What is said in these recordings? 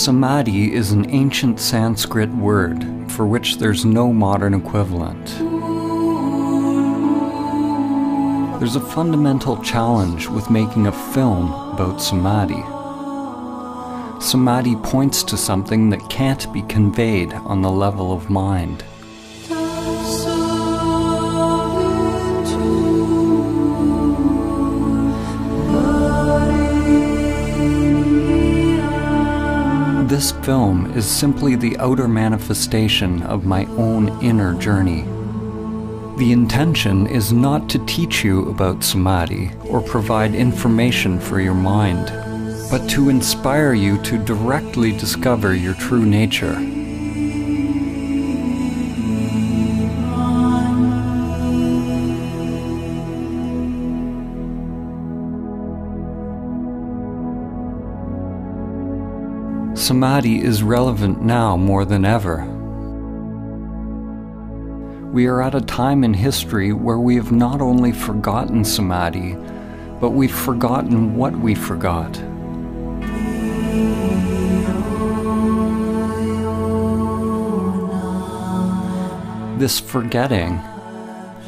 Samadhi is an ancient Sanskrit word for which there's no modern equivalent. There's a fundamental challenge with making a film about samadhi. Samadhi points to something that can't be conveyed on the level of mind. This film is simply the outer manifestation of my own inner journey. The intention is not to teach you about samadhi or provide information for your mind, but to inspire you to directly discover your true nature. Samadhi is relevant now more than ever. We are at a time in history where we have not only forgotten samadhi, but we've forgotten what we forgot. This forgetting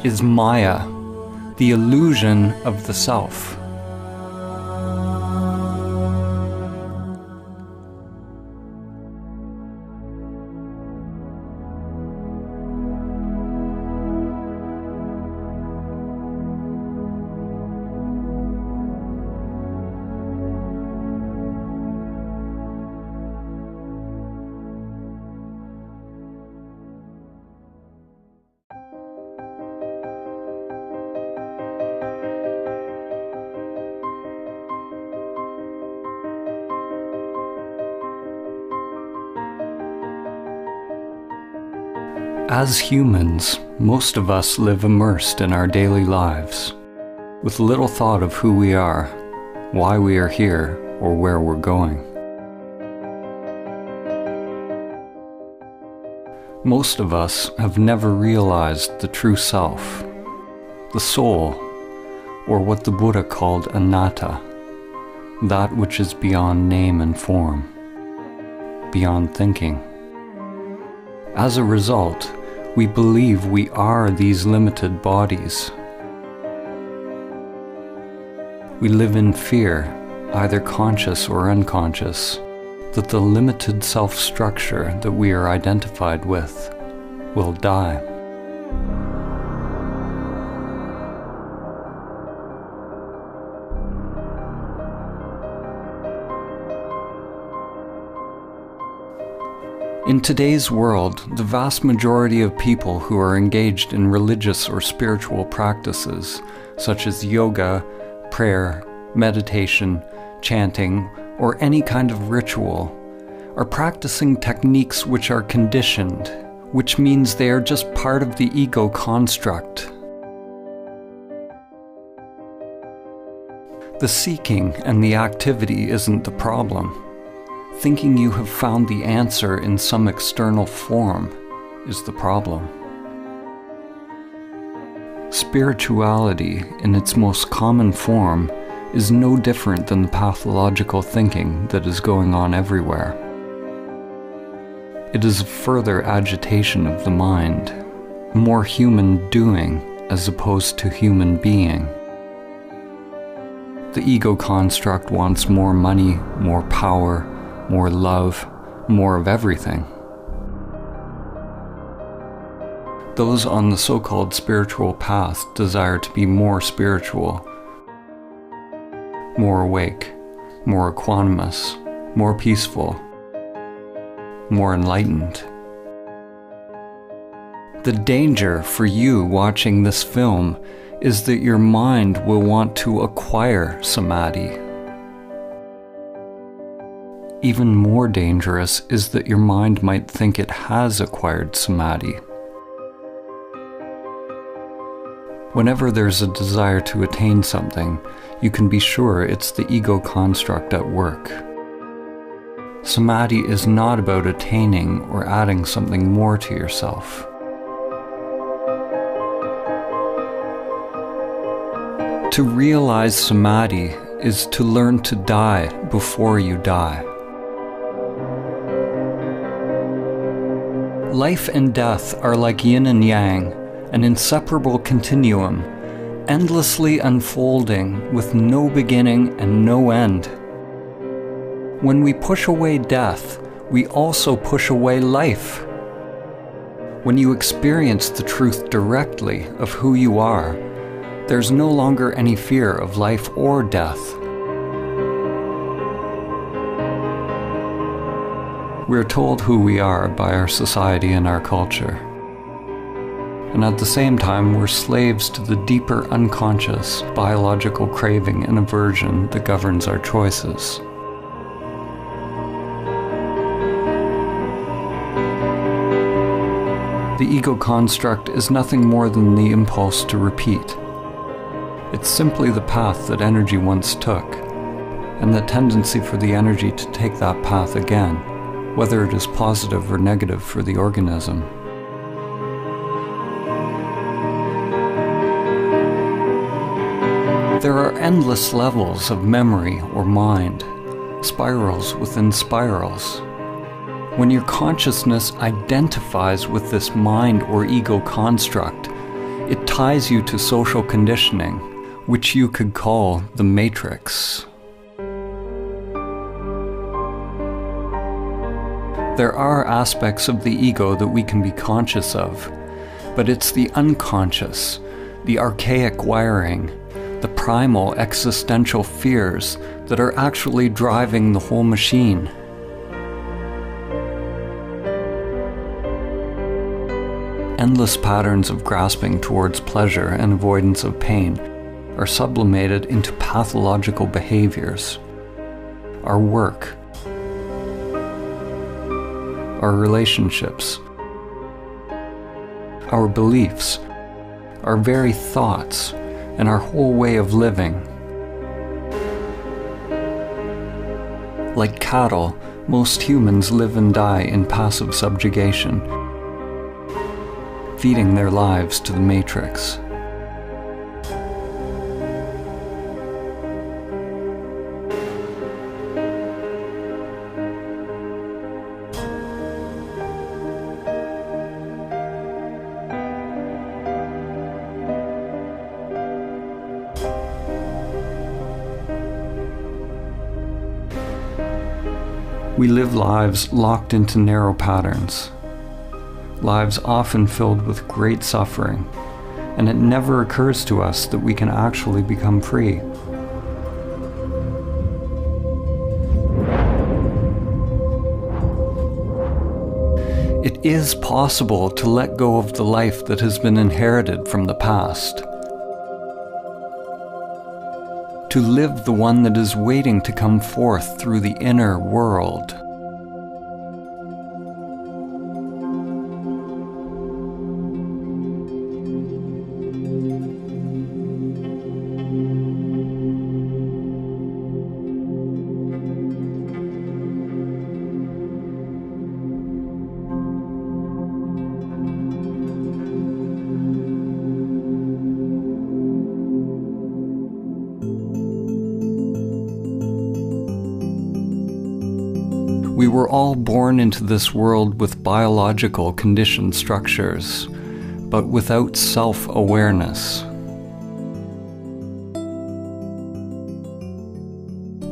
is Maya, the illusion of the self. As humans, most of us live immersed in our daily lives, with little thought of who we are, why we are here, or where we're going. Most of us have never realized the true self, the soul, or what the Buddha called anatta, that which is beyond name and form, beyond thinking. As a result, we believe we are these limited bodies. We live in fear, either conscious or unconscious, that the limited self-structure that we are identified with will die. In today's world, the vast majority of people who are engaged in religious or spiritual practices, such as yoga, prayer, meditation, chanting, or any kind of ritual, are practicing techniques which are conditioned, which means they are just part of the ego construct. The seeking and the activity isn't the problem. Thinking you have found the answer in some external form is the problem. Spirituality, in its most common form, is no different than the pathological thinking that is going on everywhere. It is a further agitation of the mind, more human doing as opposed to human being. The ego construct wants more money, more power, more love, more of everything. Those on the so-called spiritual path desire to be more spiritual, more awake, more equanimous, more peaceful, more enlightened. The danger for you watching this film is that your mind will want to acquire samadhi. Even more dangerous is that your mind might think it has acquired samadhi. Whenever there's a desire to attain something, you can be sure it's the ego construct at work. Samadhi is not about attaining or adding something more to yourself. To realize samadhi is to learn to die before you die. Life and death are like yin and yang, an inseparable continuum, endlessly unfolding with no beginning and no end. When we push away death, we also push away life. When you experience the truth directly of who you are, there's no longer any fear of life or death. We're told who we are by our society and our culture. And at the same time, we're slaves to the deeper unconscious biological craving and aversion that governs our choices. The ego construct is nothing more than the impulse to repeat. It's simply the path that energy once took, and the tendency for the energy to take that path again, whether it is positive or negative for the organism. There are endless levels of memory or mind, spirals within spirals. When your consciousness identifies with this mind or ego construct, it ties you to social conditioning, which you could call the matrix. There are aspects of the ego that we can be conscious of, but it's the unconscious, the archaic wiring, the primal existential fears that are actually driving the whole machine. Endless patterns of grasping towards pleasure and avoidance of pain are sublimated into pathological behaviors. Our work, our relationships, our beliefs, our very thoughts, and our whole way of living. Like cattle, most humans live and die in passive subjugation, feeding their lives to the matrix. We live lives locked into narrow patterns, lives often filled with great suffering, and it never occurs to us that we can actually become free. It is possible to let go of the life that has been inherited from the past, to live the one that is waiting to come forth through the inner world. We were all born into this world with biological conditioned structures, but without self-awareness.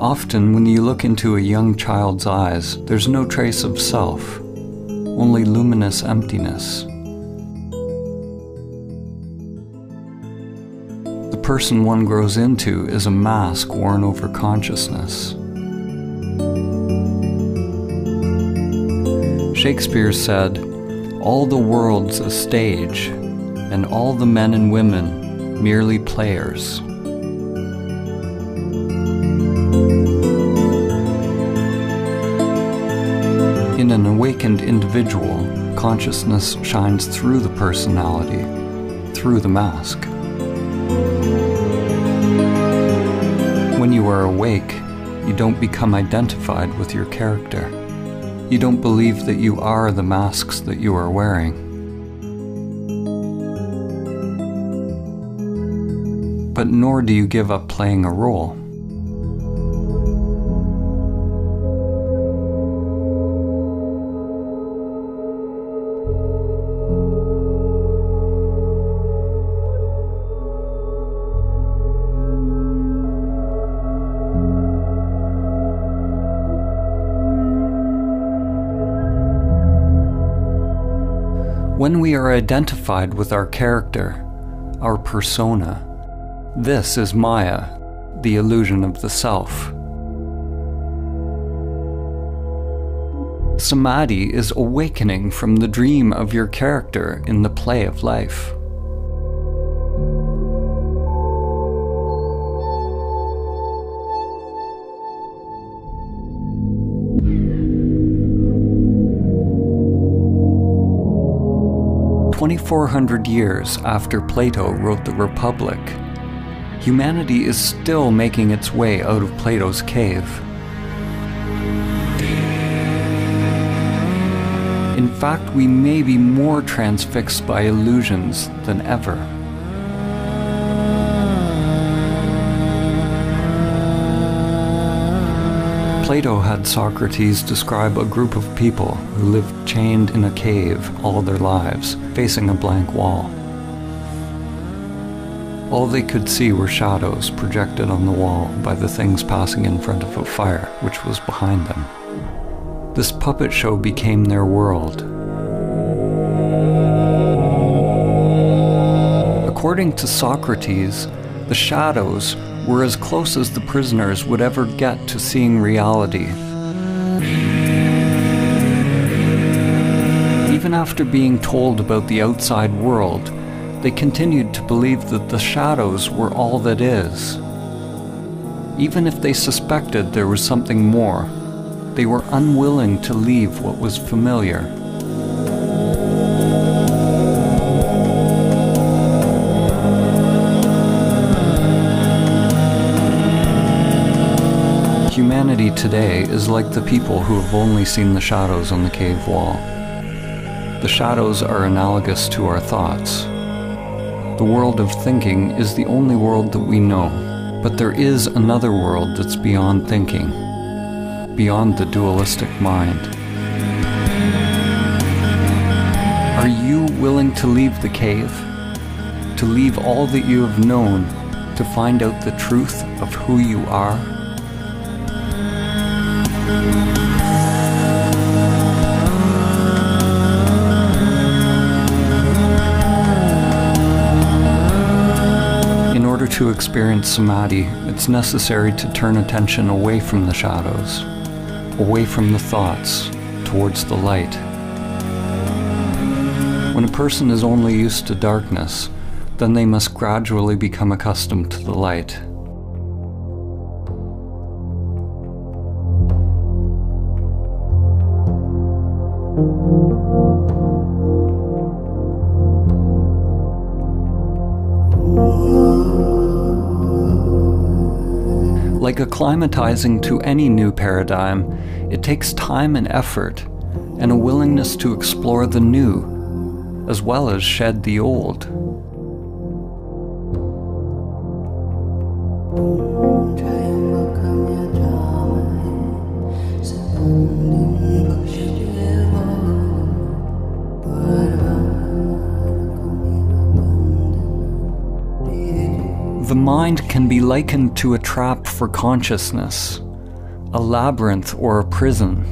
Often, when you look into a young child's eyes, there's no trace of self, only luminous emptiness. The person one grows into is a mask worn over consciousness. Shakespeare said, "All the world's a stage, and all the men and women merely players." In an awakened individual, consciousness shines through the personality, through the mask. When you are awake, you don't become identified with your character. You don't believe that you are the masks that you are wearing. But nor do you give up playing a role. When we are identified with our character, our persona, this is Maya, the illusion of the self. Samadhi is awakening from the dream of your character in the play of life. "2,400 years after Plato wrote the Republic, humanity is still making its way out of Plato's cave. In fact, we may be more transfixed by illusions than ever. Plato had Socrates describe a group of people who lived chained in a cave all their lives, facing a blank wall. All they could see were shadows projected on the wall by the things passing in front of a fire which was behind them. This puppet show became their world. According to Socrates, the shadows were as close as the prisoners would ever get to seeing reality. Even after being told about the outside world, they continued to believe that the shadows were all that is. Even if they suspected there was something more, they were unwilling to leave what was familiar. Humanity today is like the people who have only seen the shadows on the cave wall. The shadows are analogous to our thoughts. The world of thinking is the only world that we know, but there is another world that's beyond thinking, beyond the dualistic mind. Are you willing to leave the cave? To leave all that you have known, to find out the truth of who you are? In order to experience Samadhi, it's necessary to turn attention away from the shadows, away from the thoughts, towards the light. When a person is only used to darkness, then they must gradually become accustomed to the light. Like acclimatizing to any new paradigm, it takes time and effort, and a willingness to explore the new, as well as shed the old. The mind can be likened to a trap for consciousness, a labyrinth or a prison.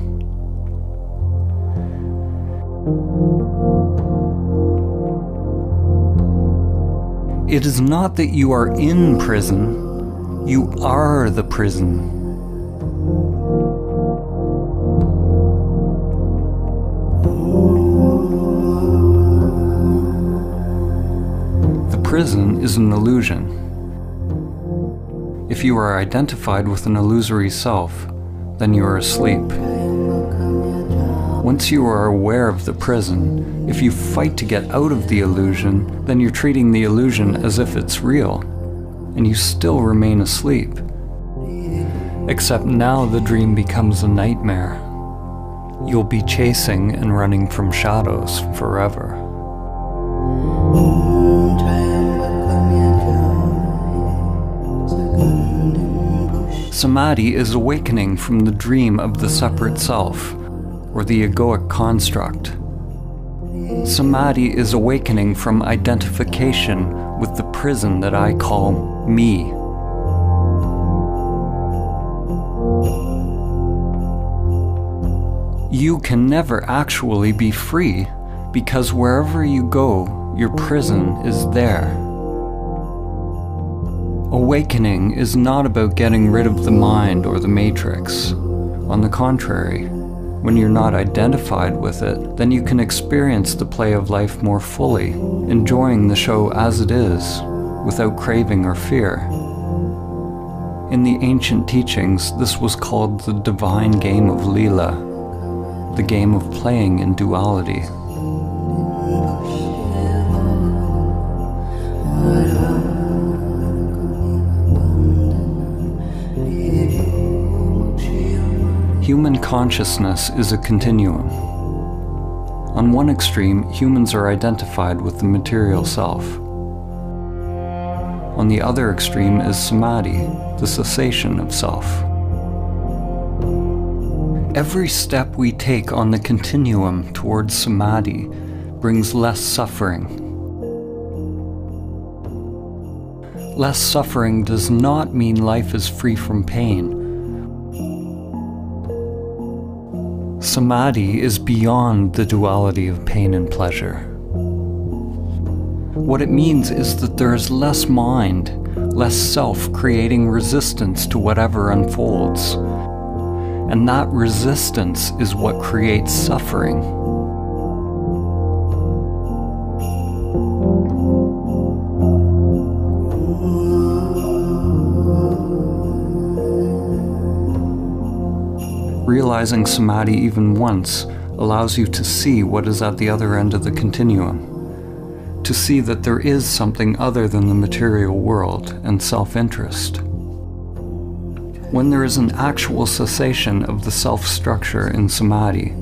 It is not that you are in prison, you are the prison. The prison is an illusion. If you are identified with an illusory self, then you are asleep. Once you are aware of the prison, if you fight to get out of the illusion, then you're treating the illusion as if it's real, and you still remain asleep. Except now the dream becomes a nightmare. You'll be chasing and running from shadows forever. Samadhi is awakening from the dream of the separate self, or the egoic construct. Samadhi is awakening from identification with the prison that I call me. You can never actually be free because wherever you go, your prison is there. Awakening is not about getting rid of the mind or the matrix. On the contrary, when you're not identified with it, then you can experience the play of life more fully, enjoying the show as it is, without craving or fear. In the ancient teachings, this was called the divine game of Leela, the game of playing in duality. Human consciousness is a continuum. On one extreme, humans are identified with the material self. On the other extreme is samadhi, the cessation of self. Every step we take on the continuum towards samadhi brings less suffering. Less suffering does not mean life is free from pain. Samadhi is beyond the duality of pain and pleasure. What it means is that there is less mind, less self creating resistance to whatever unfolds. And that resistance is what creates suffering. Realizing samadhi even once allows you to see what is at the other end of the continuum, to see that there is something other than the material world and self-interest. When there is an actual cessation of the self-structure in samadhi,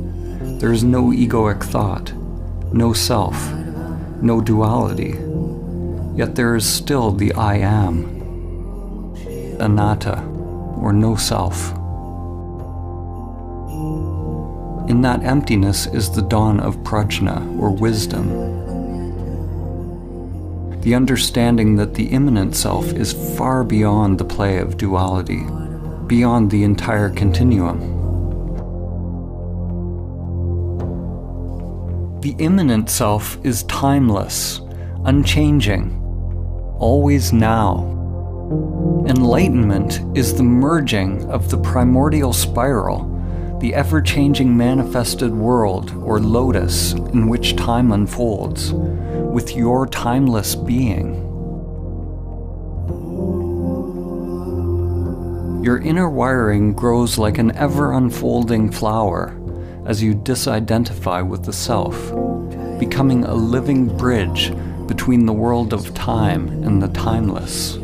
there is no egoic thought, no self, no duality, yet there is still the I am, anatta, or no self. In that emptiness is the dawn of prajna, or wisdom. The understanding that the immanent self is far beyond the play of duality, beyond the entire continuum. The immanent self is timeless, unchanging, always now. Enlightenment is the merging of the primordial spiral, the ever-changing manifested world, or lotus, in which time unfolds, with your timeless being. Your inner wiring grows like an ever-unfolding flower as you disidentify with the self, becoming a living bridge between the world of time and the timeless.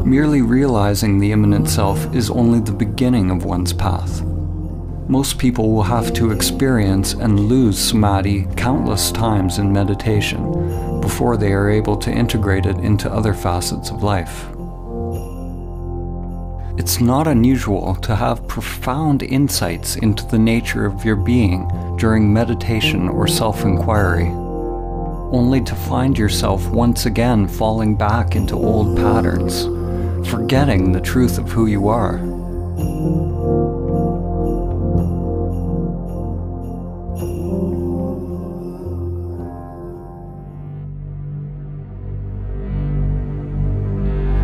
Merely realizing the immanent self is only the beginning of one's path. Most people will have to experience and lose samadhi countless times in meditation before they are able to integrate it into other facets of life. It's not unusual to have profound insights into the nature of your being during meditation or self-inquiry, only to find yourself once again falling back into old patterns, forgetting the truth of who you are.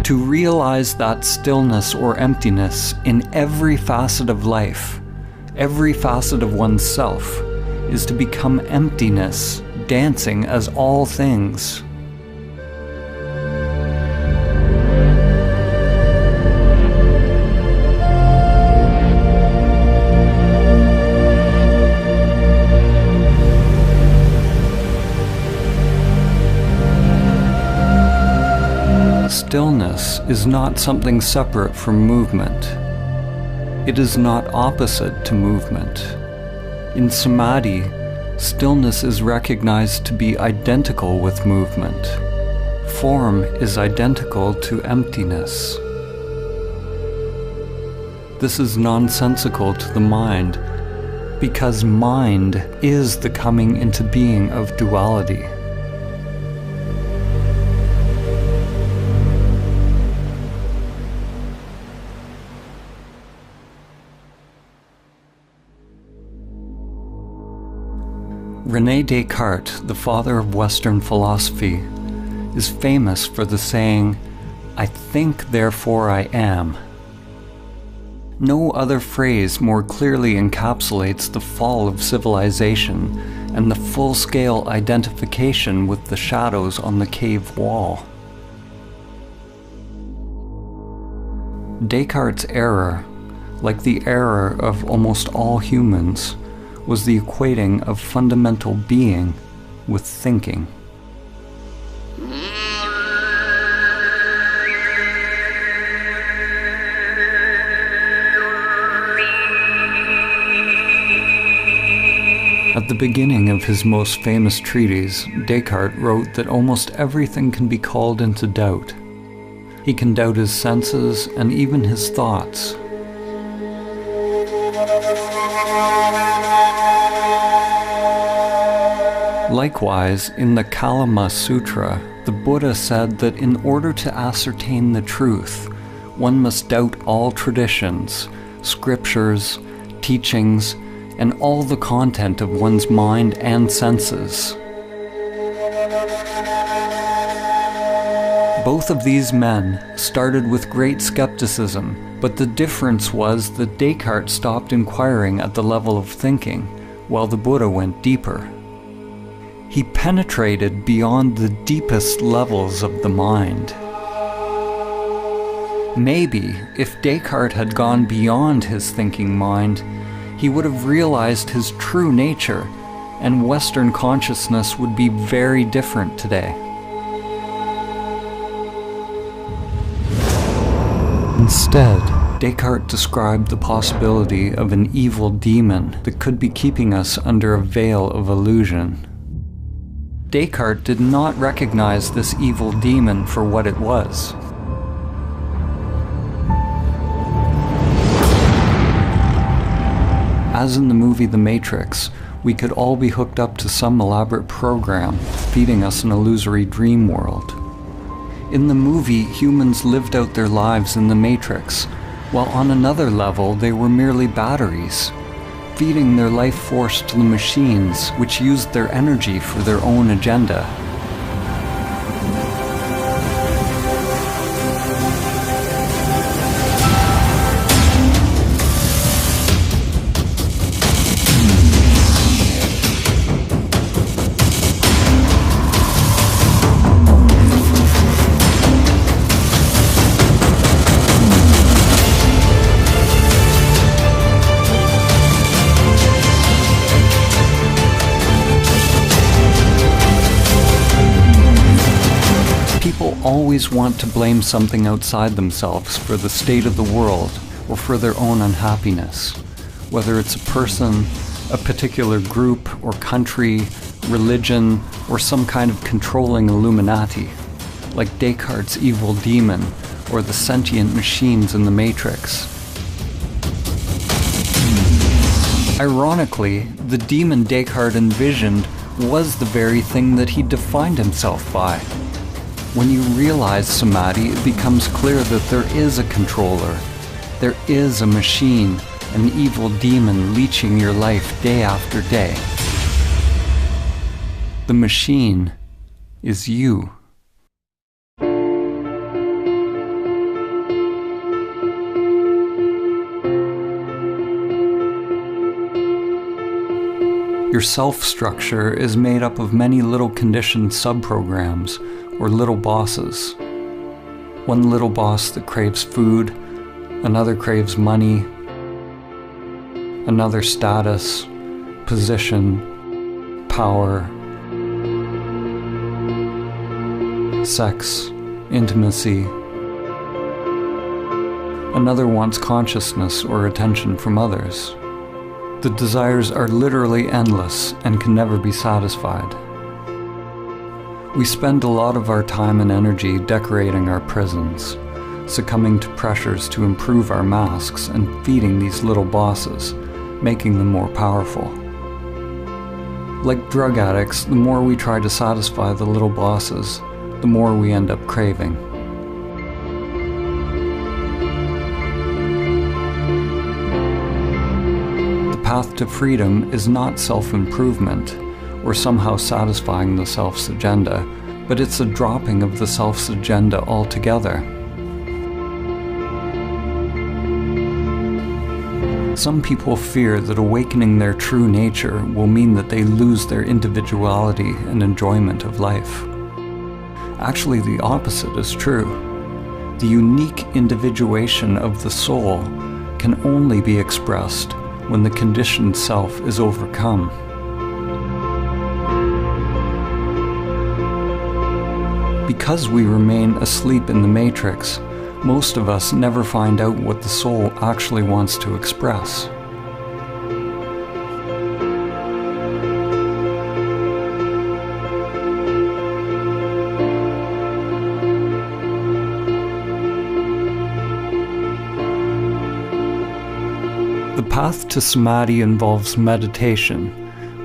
To realize that stillness or emptiness in every facet of life, every facet of oneself, is to become emptiness, dancing as all things. Stillness is not something separate from movement. It is not opposite to movement. In samadhi, stillness is recognized to be identical with movement. Form is identical to emptiness. This is nonsensical to the mind, because mind is the coming into being of duality. René Descartes, the father of Western philosophy, is famous for the saying, "I think, therefore I am." No other phrase more clearly encapsulates the fall of civilization and the full-scale identification with the shadows on the cave wall. Descartes' error, like the error of almost all humans, was the equating of fundamental being with thinking. At the beginning of his most famous treatise, Descartes wrote that almost everything can be called into doubt. He can doubt his senses and even his thoughts. Likewise, in the Kalama Sutra, the Buddha said that in order to ascertain the truth, one must doubt all traditions, scriptures, teachings, and all the content of one's mind and senses. Both of these men started with great skepticism, but the difference was that Descartes stopped inquiring at the level of thinking, while the Buddha went deeper. He penetrated beyond the deepest levels of the mind. Maybe, if Descartes had gone beyond his thinking mind, he would have realized his true nature, and Western consciousness would be very different today. Instead, Descartes described the possibility of an evil demon that could be keeping us under a veil of illusion. Descartes did not recognize this evil demon for what it was. As in the movie The Matrix, we could all be hooked up to some elaborate program, feeding us an illusory dream world. In the movie, humans lived out their lives in the Matrix, while on another level they were merely batteries, feeding their life force to the machines, which used their energy for their own agenda. People always want to blame something outside themselves for the state of the world or for their own unhappiness, whether it's a person, a particular group or country, religion, or some kind of controlling Illuminati, like Descartes' evil demon or the sentient machines in the Matrix. Ironically, the demon Descartes envisioned was the very thing that he defined himself by. When you realize Samadhi, it becomes clear that there is a controller. There is a machine, an evil demon leeching your life day after day. The machine is you. Your self-structure is made up of many little conditioned subprograms, or little bosses. One little boss that craves food, another craves money, another status, position, power, sex, intimacy. Another wants consciousness or attention from others. The desires are literally endless and can never be satisfied. We spend a lot of our time and energy decorating our prisons, succumbing to pressures to improve our masks and feeding these little bosses, making them more powerful. Like drug addicts, the more we try to satisfy the little bosses, the more we end up craving. The path to freedom is not self-improvement, or somehow satisfying the self's agenda, but it's a dropping of the self's agenda altogether. Some people fear that awakening their true nature will mean that they lose their individuality and enjoyment of life. Actually, the opposite is true. The unique individuation of the soul can only be expressed when the conditioned self is overcome. Because we remain asleep in the matrix, most of us never find out what the soul actually wants to express. The path to samadhi involves meditation,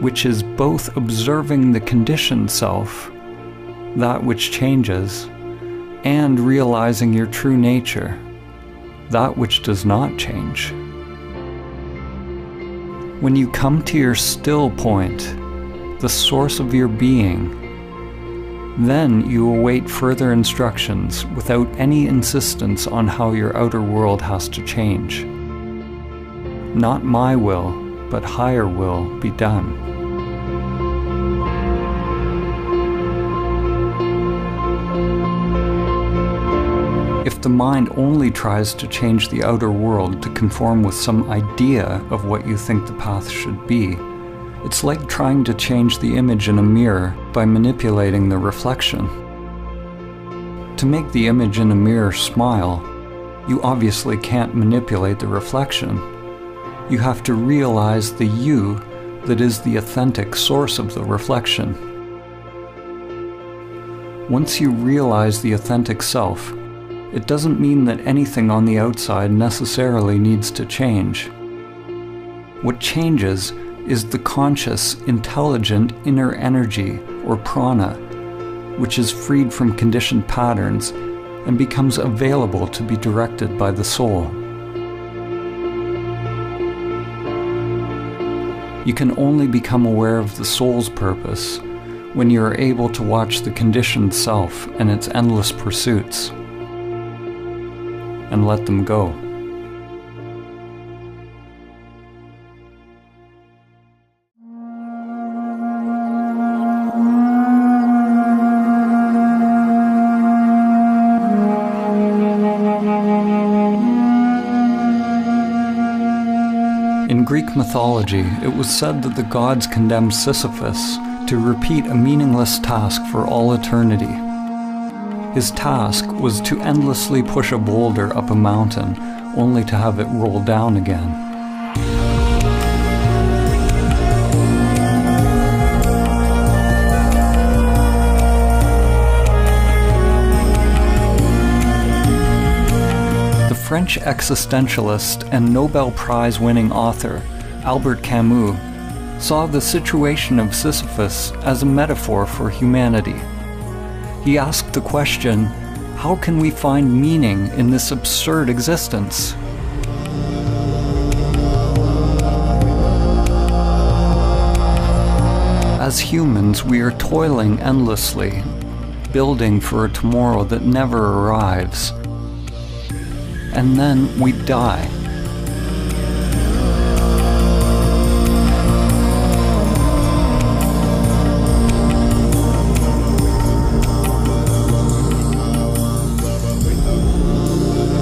which is both observing the conditioned self, that which changes, and realizing your true nature, that which does not change. When you come to your still point, the source of your being, then you await further instructions without any insistence on how your outer world has to change. Not my will, but higher will be done. If the mind only tries to change the outer world to conform with some idea of what you think the path should be, it's like trying to change the image in a mirror by manipulating the reflection. To make the image in a mirror smile, you obviously can't manipulate the reflection. You have to realize the you that is the authentic source of the reflection. Once you realize the authentic self, it doesn't mean that anything on the outside necessarily needs to change. What changes is the conscious, intelligent inner energy, or prana, which is freed from conditioned patterns and becomes available to be directed by the soul. You can only become aware of the soul's purpose when you are able to watch the conditioned self and its endless pursuits, and let them go. In Greek mythology, it was said that the gods condemned Sisyphus to repeat a meaningless task for all eternity. His task was to endlessly push a boulder up a mountain, only to have it roll down again. The French existentialist and Nobel Prize-winning author, Albert Camus, saw the situation of Sisyphus as a metaphor for humanity. He asked the question, how can we find meaning in this absurd existence? As humans, we are toiling endlessly, building for a tomorrow that never arrives. And then we die.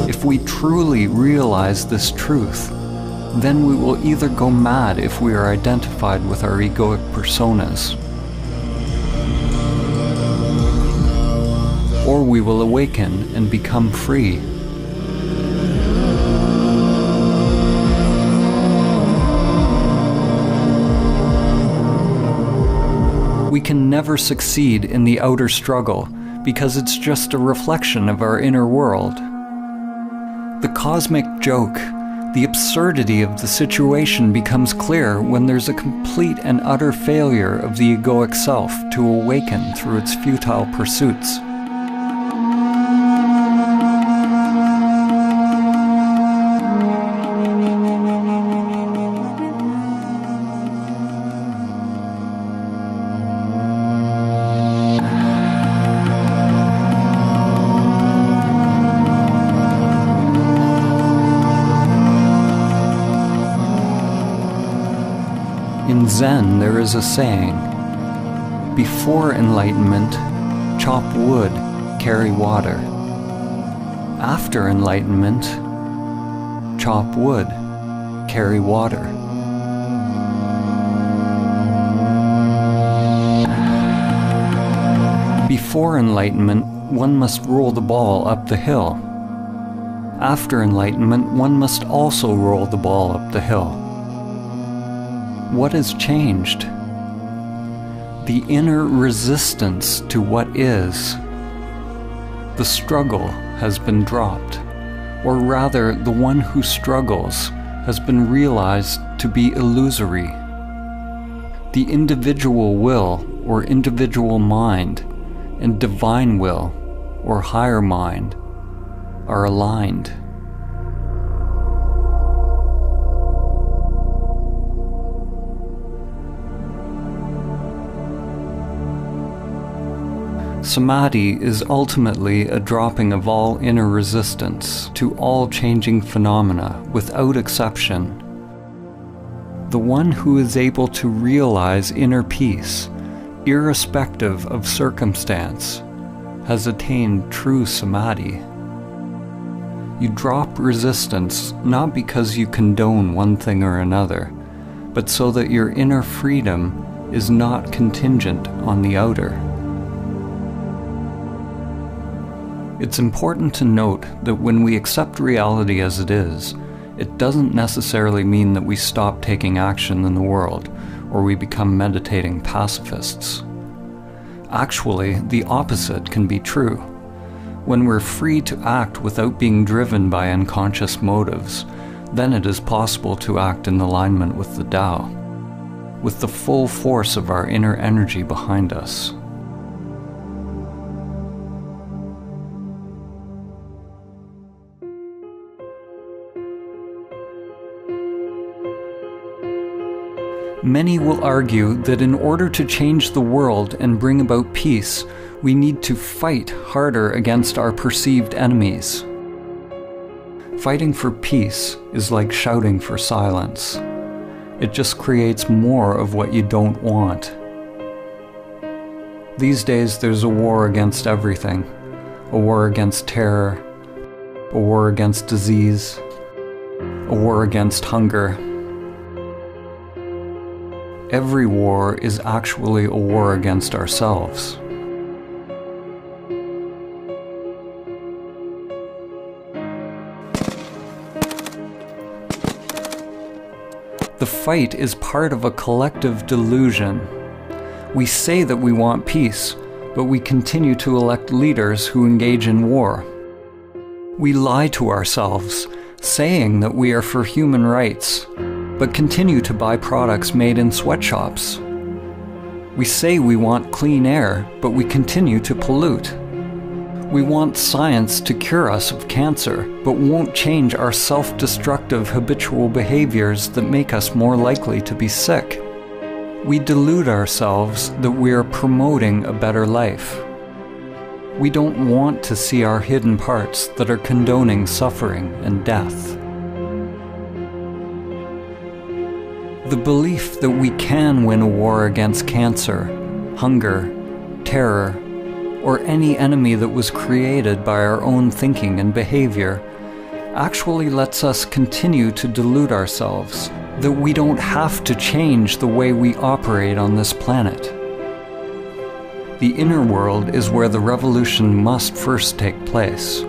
If we truly realize this truth, then we will either go mad if we are identified with our egoic personas, or we will awaken and become free. We can never succeed in the outer struggle because it's just a reflection of our inner world. The cosmic joke, the absurdity of the situation becomes clear when there's a complete and utter failure of the egoic self to awaken through its futile pursuits. In Zen, there is a saying, before enlightenment, chop wood, carry water. After enlightenment, chop wood, carry water. Before enlightenment, one must roll the ball up the hill. After enlightenment, one must also roll the ball up the hill. What has changed? The inner resistance to what is. The struggle has been dropped, or rather, the one who struggles has been realized to be illusory. The individual will, or individual mind, and divine will, or higher mind, are aligned. Samadhi is ultimately a dropping of all inner resistance to all changing phenomena without exception. The one who is able to realize inner peace, irrespective of circumstance, has attained true Samadhi. You drop resistance not because you condone one thing or another, but so that your inner freedom is not contingent on the outer. It's important to note that when we accept reality as it is, it doesn't necessarily mean that we stop taking action in the world, or we become meditating pacifists. Actually, the opposite can be true. When we're free to act without being driven by unconscious motives, then it is possible to act in alignment with the Tao, with the full force of our inner energy behind us. Many will argue that in order to change the world and bring about peace, we need to fight harder against our perceived enemies. Fighting for peace is like shouting for silence. It just creates more of what you don't want. These days there's a war against everything. A war against terror, a war against disease, a war against hunger. Every war is actually a war against ourselves. The fight is part of a collective delusion. We say that we want peace, but we continue to elect leaders who engage in war. We lie to ourselves, saying that we are for human rights, but continue to buy products made in sweatshops. We say we want clean air, but we continue to pollute. We want science to cure us of cancer, but won't change our self-destructive habitual behaviors that make us more likely to be sick. We delude ourselves that we are promoting a better life. We don't want to see our hidden parts that are condoning suffering and death. The belief that we can win a war against cancer, hunger, terror, or any enemy that was created by our own thinking and behavior actually lets us continue to delude ourselves that we don't have to change the way we operate on this planet. The inner world is where the revolution must first take place.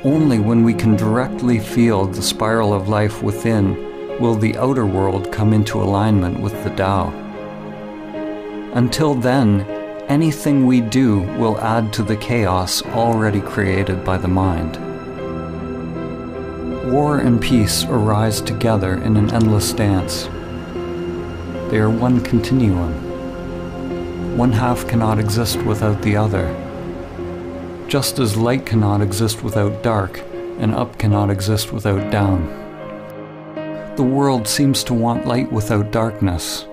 Only when we can directly feel the spiral of life within will the outer world come into alignment with the Tao. Until then, Anything we do will add to the chaos already created by the mind. War and peace arise together in an endless dance. They are one continuum. One half cannot exist without the other. Just as light cannot exist without dark, and up cannot exist without down. The world seems to want light without darkness,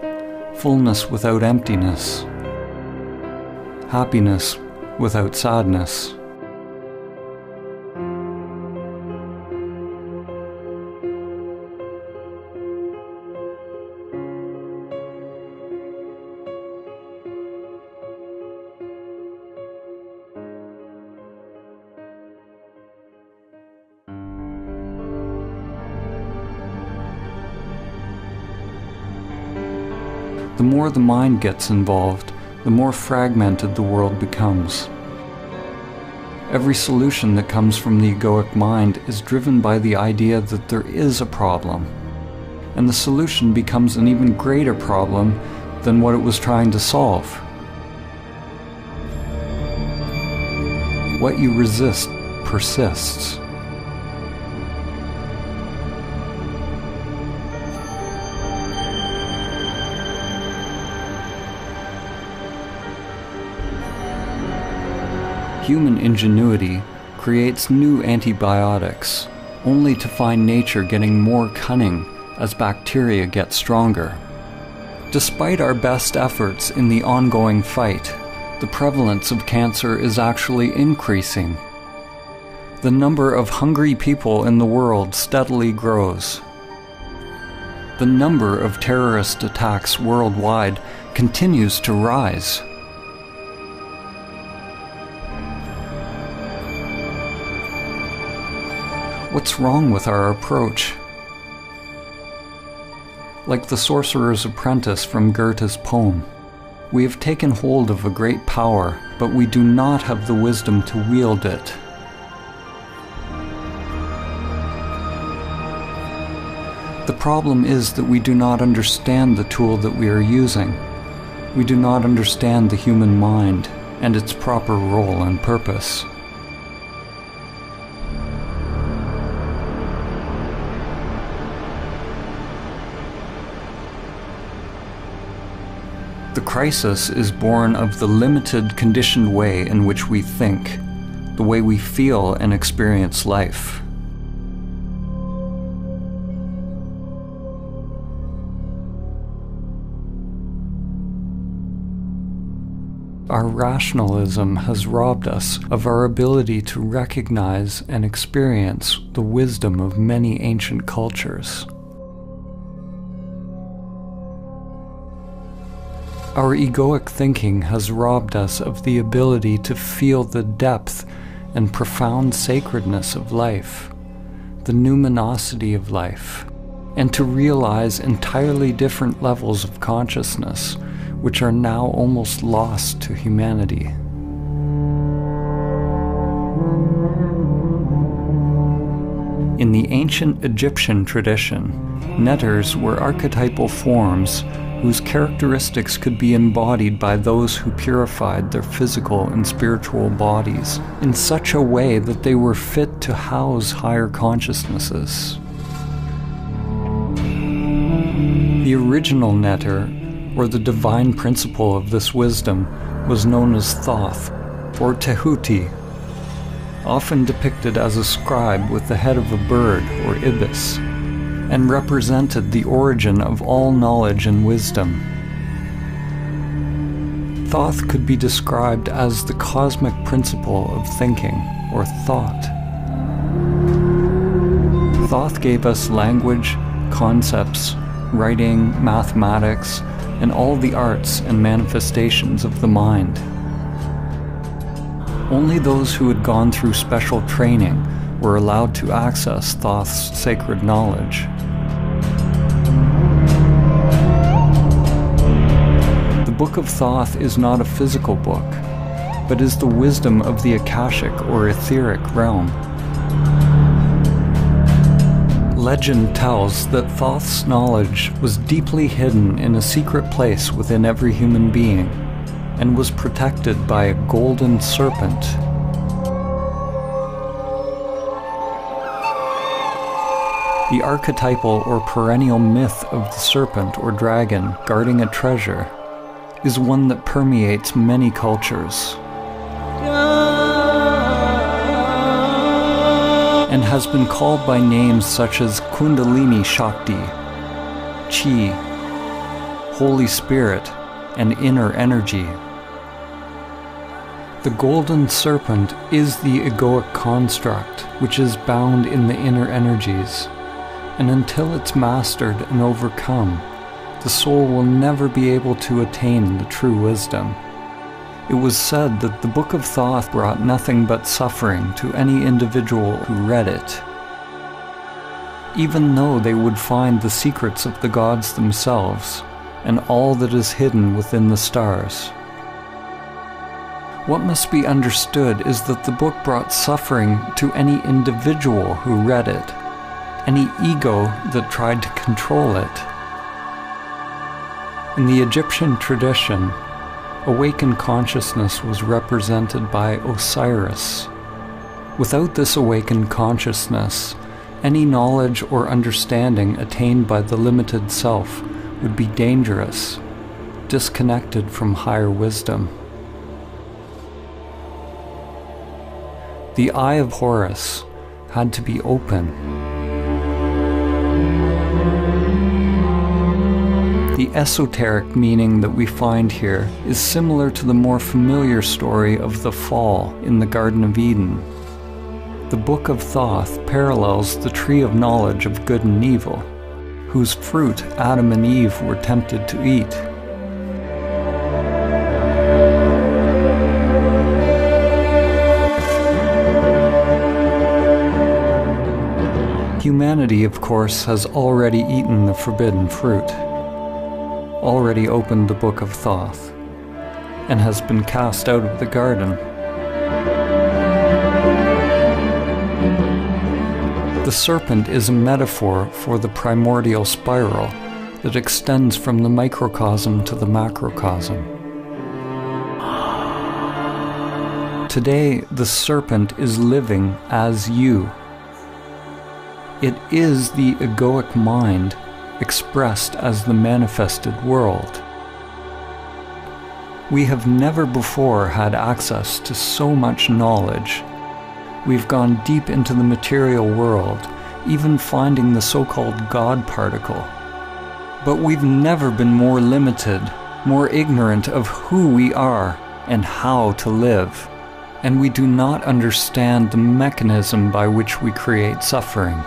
fullness without emptiness, happiness without sadness. The more the mind gets involved, the more fragmented the world becomes. Every solution that comes from the egoic mind is driven by the idea that there is a problem, and the solution becomes an even greater problem than what it was trying to solve. What you resist persists. Human ingenuity creates new antibiotics, only to find nature getting more cunning as bacteria get stronger. Despite our best efforts in the ongoing fight, the prevalence of cancer is actually increasing. The number of hungry people in the world steadily grows. The number of terrorist attacks worldwide continues to rise. What's wrong with our approach? Like the sorcerer's apprentice from Goethe's poem, we have taken hold of a great power, but we do not have the wisdom to wield it. The problem is that we do not understand the tool that we are using. We do not understand the human mind and its proper role and purpose. The crisis is born of the limited, conditioned way in which we think, the way we feel and experience life. Our rationalism has robbed us of our ability to recognize and experience the wisdom of many ancient cultures. Our egoic thinking has robbed us of the ability to feel the depth and profound sacredness of life, the numinosity of life, and to realize entirely different levels of consciousness, which are now almost lost to humanity. In the ancient Egyptian tradition, netters were archetypal forms whose characteristics could be embodied by those who purified their physical and spiritual bodies in such a way that they were fit to house higher consciousnesses. The original netter, or the divine principle of this wisdom, was known as Thoth, or Tehuti, often depicted as a scribe with the head of a bird, or ibis, and represented the origin of all knowledge and wisdom. Thoth could be described as the cosmic principle of thinking, or thought. Thoth gave us language, concepts, writing, mathematics, and all the arts and manifestations of the mind. Only those who had gone through special training were allowed to access Thoth's sacred knowledge. The Book of Thoth is not a physical book, but is the wisdom of the Akashic or etheric realm. Legend tells that Thoth's knowledge was deeply hidden in a secret place within every human being, and was protected by a golden serpent. The archetypal or perennial myth of the serpent or dragon guarding a treasure is one that permeates many cultures and has been called by names such as Kundalini Shakti, Chi, Holy Spirit, and inner energy. The golden serpent is the egoic construct which is bound in the inner energies, and until it's mastered and overcome, the soul will never be able to attain the true wisdom. It was said that the Book of Thoth brought nothing but suffering to any individual who read it, even though they would find the secrets of the gods themselves and all that is hidden within the stars. What must be understood is that the book brought suffering to any individual who read it, any ego that tried to control it. In the Egyptian tradition, awakened consciousness was represented by Osiris. Without this awakened consciousness, any knowledge or understanding attained by the limited self would be dangerous, disconnected from higher wisdom. The eye of Horus had to be open. The esoteric meaning that we find here is similar to the more familiar story of the fall in the Garden of Eden. The Book of Thoth parallels the tree of knowledge of good and evil, whose fruit Adam and Eve were tempted to eat. Humanity, of course, has already eaten the forbidden fruit, already opened the Book of Thoth, and has been cast out of the garden. The serpent is a metaphor for the primordial spiral that extends from the microcosm to the macrocosm. Today, the serpent is living as you. It is the egoic mind expressed as the manifested world. We have never before had access to so much knowledge. We've gone deep into the material world, even finding the so-called God particle. But we've never been more limited, more ignorant of who we are and how to live. And we do not understand the mechanism by which we create suffering.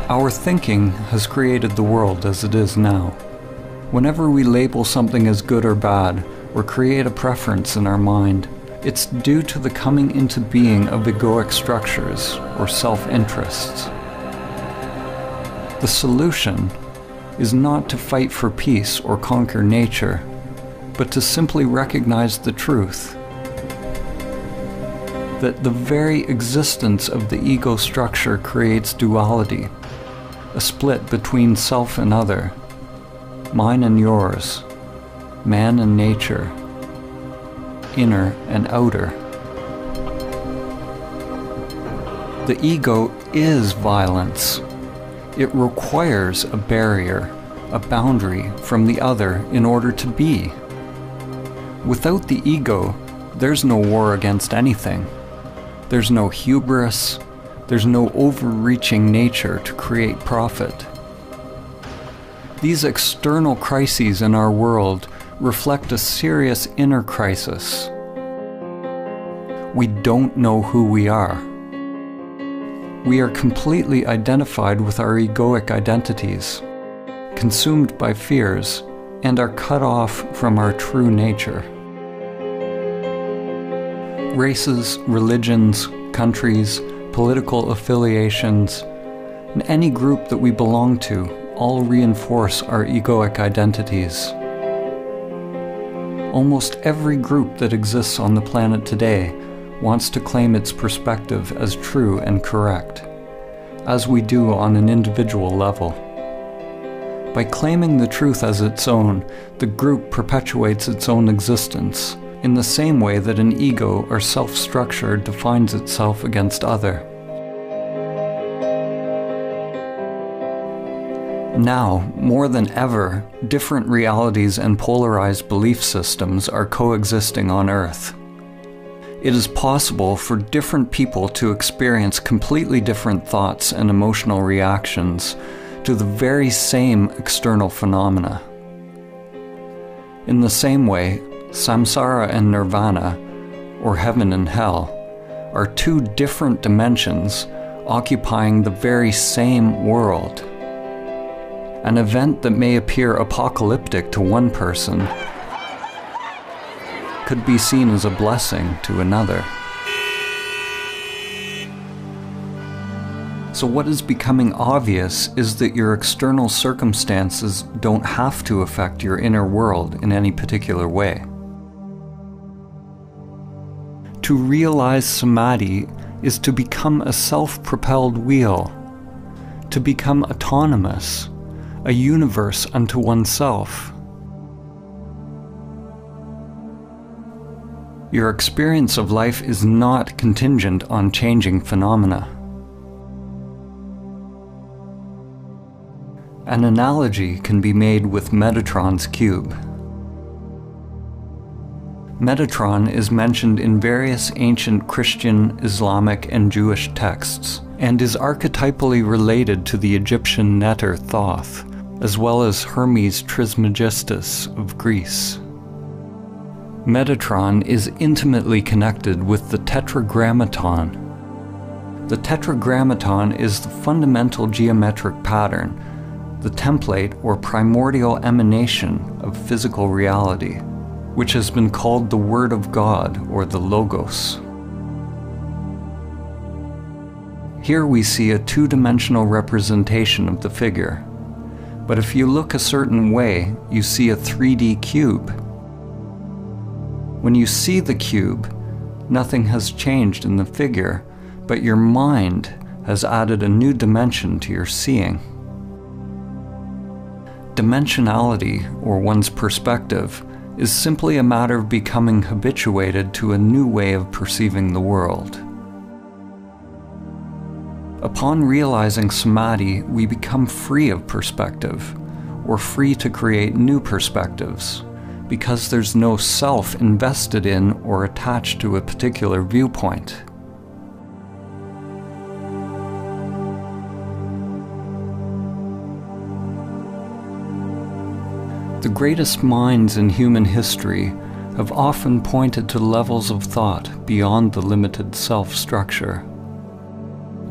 Our thinking has created the world as it is now. Whenever we label something as good or bad, or create a preference in our mind, it's due to the coming into being of egoic structures, or self-interests. The solution is not to fight for peace or conquer nature, but to simply recognize the truth that the very existence of the ego structure creates duality, a split between self and other, mine and yours, man and nature, inner and outer. The ego is violence. It requires a barrier, a boundary from the other in order to be. Without the ego, there's no war against anything. There's no hubris. There's no overreaching nature to create profit. These external crises in our world reflect a serious inner crisis. We don't know who we are. We are completely identified with our egoic identities, consumed by fears, and are cut off from our true nature. Races, religions, countries, political affiliations, and any group that we belong to all reinforce our egoic identities. Almost every group that exists on the planet today wants to claim its perspective as true and correct, as we do on an individual level. By claiming the truth as its own, the group perpetuates its own existence, in the same way that an ego or self-structure defines itself against other. Now, more than ever, different realities and polarized belief systems are coexisting on Earth. It is possible for different people to experience completely different thoughts and emotional reactions to the very same external phenomena. In the same way, samsara and nirvana, or heaven and hell, are two different dimensions occupying the very same world. An event that may appear apocalyptic to one person could be seen as a blessing to another. So what is becoming obvious is that your external circumstances don't have to affect your inner world in any particular way. To realize samadhi is to become a self-propelled wheel, to become autonomous, a universe unto oneself. Your experience of life is not contingent on changing phenomena. An analogy can be made with Metatron's cube. Metatron is mentioned in various ancient Christian, Islamic, and Jewish texts, and is archetypally related to the Egyptian Neter Thoth, as well as Hermes Trismegistus of Greece. Metatron is intimately connected with the Tetragrammaton. The Tetragrammaton is the fundamental geometric pattern, the template or primordial emanation of physical reality, which has been called the Word of God or the Logos. Here we see a two-dimensional representation of the figure, but if you look a certain way, you see a 3D cube. When you see the cube, nothing has changed in the figure, but your mind has added a new dimension to your seeing. Dimensionality, or one's perspective, is simply a matter of becoming habituated to a new way of perceiving the world. Upon realizing samadhi, we become free of perspective, or free to create new perspectives, because there's no self invested in or attached to a particular viewpoint. The greatest minds in human history have often pointed to levels of thought beyond the limited self-structure.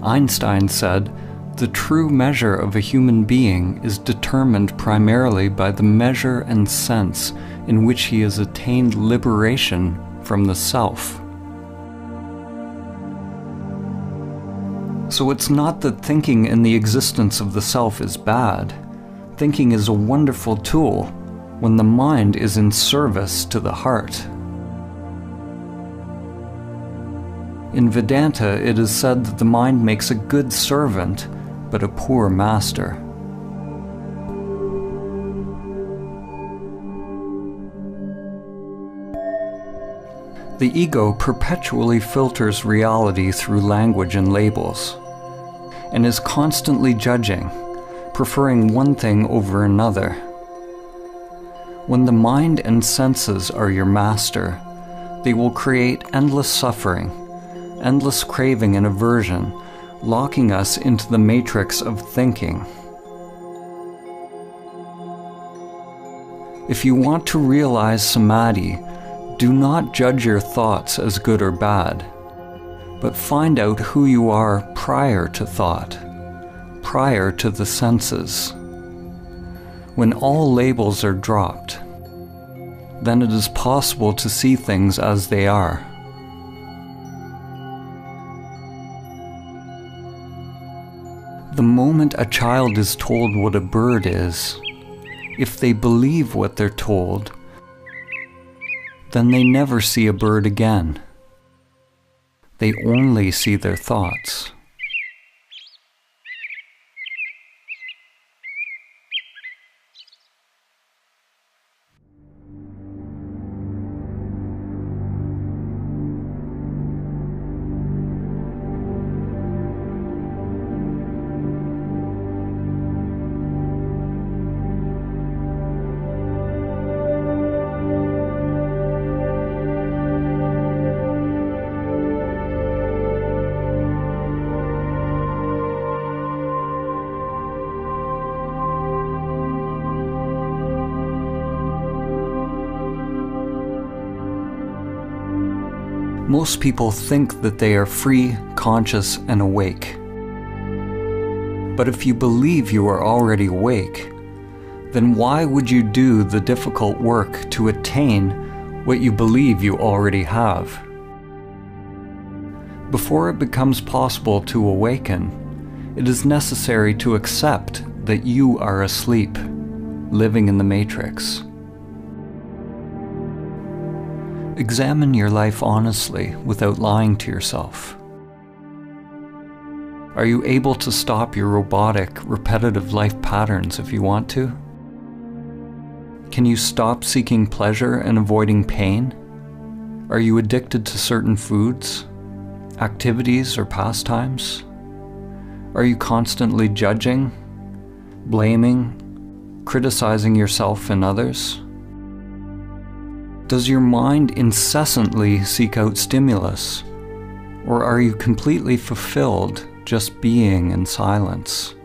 Einstein said, "The true measure of a human being is determined primarily by the measure and sense in which he has attained liberation from the self." So it's not that thinking in the existence of the self is bad. Thinking is a wonderful tool when the mind is in service to the heart. In Vedanta, it is said that the mind makes a good servant, but a poor master. The ego perpetually filters reality through language and labels, and is constantly judging, preferring one thing over another. When the mind and senses are your master, they will create endless suffering, endless craving and aversion, locking us into the matrix of thinking. If you want to realize Samadhi, do not judge your thoughts as good or bad, but find out who you are prior to thought, prior to the senses. When all labels are dropped, then it is possible to see things as they are. The moment a child is told what a bird is, if they believe what they're told, then they never see a bird again. They only see their thoughts. Most people think that they are free, conscious, and awake. But if you believe you are already awake, then why would you do the difficult work to attain what you believe you already have? Before it becomes possible to awaken, it is necessary to accept that you are asleep, living in the matrix. Examine your life honestly without lying to yourself. Are you able to stop your robotic, repetitive life patterns if you want to? Can you stop seeking pleasure and avoiding pain? Are you addicted to certain foods, activities, or pastimes? Are you constantly judging, blaming, criticizing yourself and others? Does your mind incessantly seek out stimulus, or are you completely fulfilled just being in silence?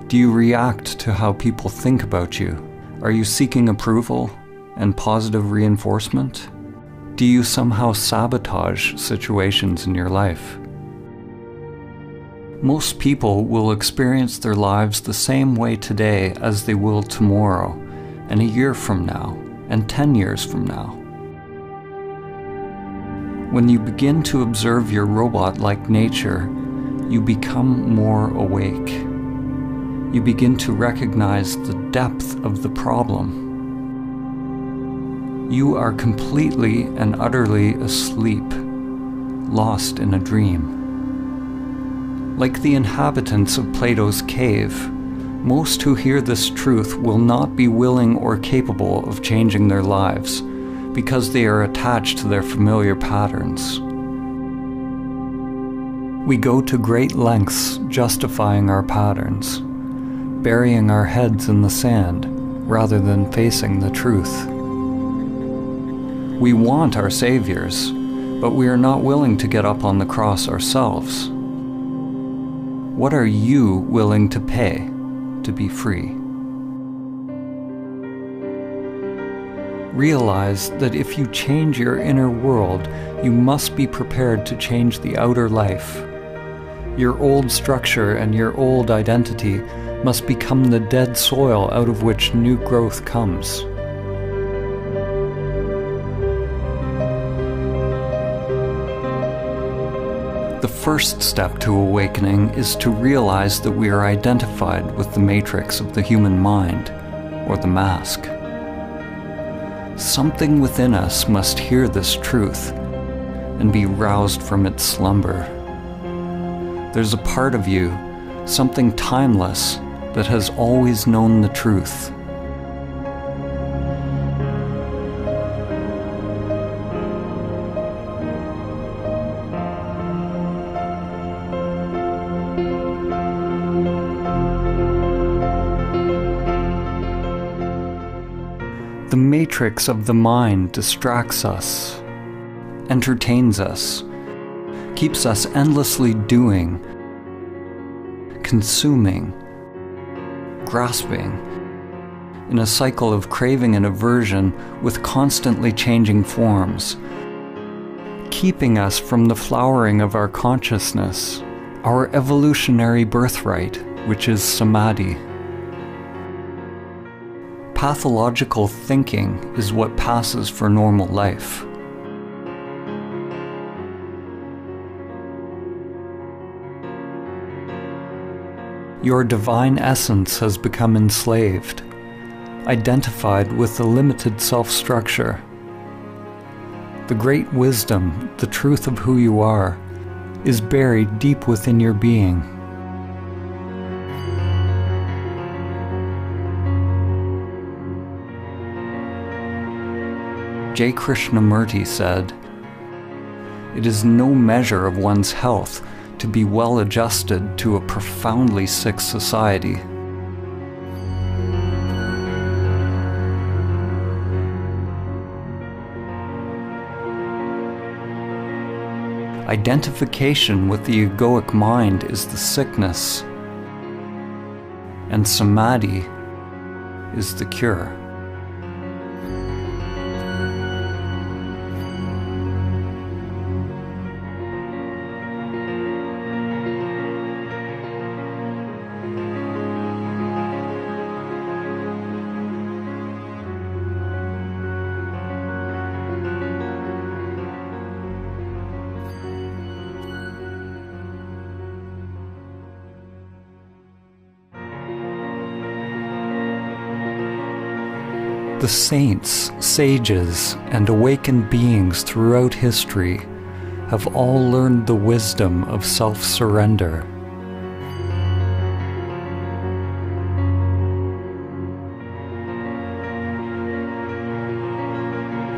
Do you react to how people think about you? Are you seeking approval and positive reinforcement? Do you somehow sabotage situations in your life? Most people will experience their lives the same way today as they will tomorrow, and a year from now, and 10 years from now. When you begin to observe your robot-like nature, you become more awake. You begin to recognize the depth of the problem. You are completely and utterly asleep, lost in a dream. Like the inhabitants of Plato's cave, most who hear this truth will not be willing or capable of changing their lives because they are attached to their familiar patterns. We go to great lengths justifying our patterns, burying our heads in the sand rather than facing the truth. We want our saviors, but we are not willing to get up on the cross ourselves. What are you willing to pay to be free? Realize that if you change your inner world, you must be prepared to change the outer life. Your old structure and your old identity must become the dead soil out of which new growth comes. The first step to awakening is to realize that we are identified with the matrix of the human mind, or the mask. Something within us must hear this truth and be roused from its slumber. There's a part of you, something timeless, that has always known the truth. The matrix of the mind distracts us, entertains us, keeps us endlessly doing, consuming, grasping, in a cycle of craving and aversion with constantly changing forms, keeping us from the flowering of our consciousness, our evolutionary birthright, which is samadhi. Pathological thinking is what passes for normal life. Your divine essence has become enslaved, identified with the limited self-structure. The great wisdom, the truth of who you are, is buried deep within your being. J. Krishnamurti said, "It is no measure of one's health to be well adjusted to a profoundly sick society." Identification with the egoic mind is the sickness, and samadhi is the cure. The saints, sages, and awakened beings throughout history have all learned the wisdom of self-surrender.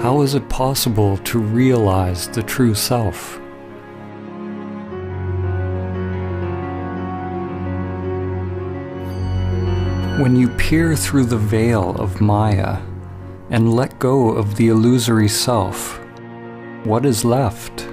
How is it possible to realize the true self? When you peer through the veil of Maya and let go of the illusory self, what is left?